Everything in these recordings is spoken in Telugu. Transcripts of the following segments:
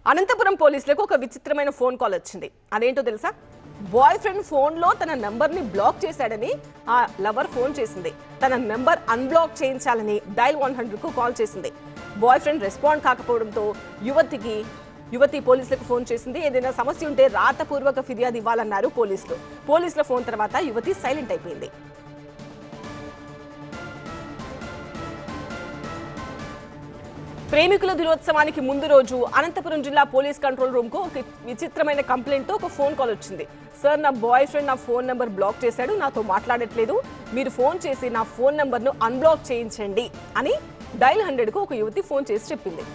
అనంతపురం పోలీసులకు ఒక విచిత్రమైన ఫోన్ కాల్ వచ్చింది. అదేంటో తెలుసా? బాయ్ ఫ్రెండ్ ఫోన్లో తన నంబర్ని బ్లాక్ చేశాడని ఆ లవర్ ఫోన్ చేసింది. తన నంబర్ అన్బ్లాక్ చేయించాలని డైల్ 100కు కాల్ చేసింది. బాయ్ ఫ్రెండ్ రెస్పాండ్ కాకపోవడంతో యువతి పోలీసులకు ఫోన్ చేసింది. ఏదైనా సమస్య ఉంటే రాతపూర్వక ఫిర్యాదు ఇవ్వాలన్నారు పోలీసులు. పోలీసుల ఫోన్ తర్వాత యువతి సైలెంట్ అయిపోయింది. ప్రేమికుల దినోత్సవానికి ముందు రోజు అనంతపురం జిల్లా పోలీస్ కంట్రోల్ రూమ్ కు ఒక విచిత్రమైన కంప్లైంట్ తో ఒక ఫోన్ కాల్ వచ్చింది. సార్, నా బాయ్ ఫ్రెండ్ నా ఫోన్ నెంబర్ బ్లాక్ చేశాడు, నాతో మాట్లాడట్లేదు, మీరు ఫోన్ చేసి నా ఫోన్ నెంబర్ ను అన్బ్లాక్ చేయించండి అని డైల్ 100కు ఒక యువతి ఫోన్ చేసి చెప్పింది.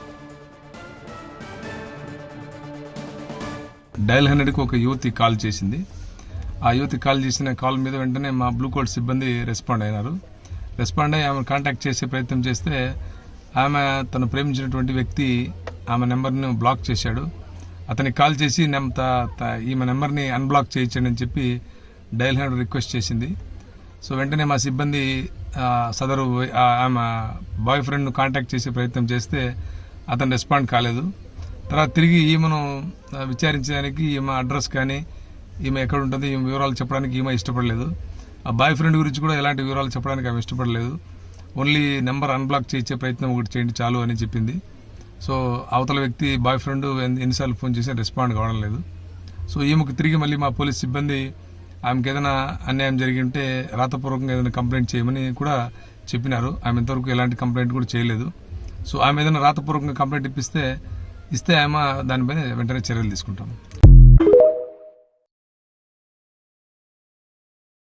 డైల్ 100కు ఒక యువతి కాల్ చేసింది. ఆ యువతి కాల్ చేసిన కాల్ మీద వెంటనే మా బ్లూ కోడ్ సిబ్బంది రెస్పాండ్ అయినారు. రెస్పాండ్ అయ్యి ఆమె కాంటాక్ట్ చేసే ప్రయత్నం చేస్తే ఆమె తను ప్రేమించినటువంటి వ్యక్తి ఆమె నెంబర్ను బ్లాక్ చేశాడు. అతనికి కాల్ చేసి ఈమె నెంబర్ని అన్బ్లాక్ చేయించండి అని చెప్పి డైల్ 100 రిక్వెస్ట్ చేసింది. సో వెంటనే మా సిబ్బంది సదరు ఆమె బాయ్ ఫ్రెండ్ను కాంటాక్ట్ చేసే ప్రయత్నం చేస్తే అతను రెస్పాండ్ కాలేదు. తర్వాత తిరిగి ఈమెను విచారించడానికి ఈమె అడ్రస్ కానీ ఈమె ఎక్కడ ఉంటుంది ఈమె వివరాలు చెప్పడానికి ఈమె ఇష్టపడలేదు. ఆ బాయ్ ఫ్రెండ్ గురించి కూడా ఎలాంటి వివరాలు చెప్పడానికి ఆమె ఇష్టపడలేదు. ఓన్లీ నెంబర్ అన్బ్లాక్ చేయించే ప్రయత్నం ఒకటి చేయండి చాలు అని చెప్పింది. సో అవతల వ్యక్తి బాయ్ ఫ్రెండ్ ఎన్నిసార్లు ఫోన్ చేసినా రెస్పాండ్ కావడం లేదు. సో ఈమెకు తిరిగి మళ్ళీ మా పోలీస్ సిబ్బంది ఆమెకు ఏదైనా అన్యాయం జరిగి ఉంటే రాతపూర్వకంగా ఏదైనా కంప్లైంట్ చేయమని కూడా చెప్పినారు. ఆమె ఇంతవరకు ఎలాంటి కంప్లైంట్ కూడా చేయలేదు. సో ఆమె ఏదైనా రాతపూర్వకంగా కంప్లైంట్ ఇస్తే ఆమె దానిపైన వెంటనే చర్యలు తీసుకుంటాం.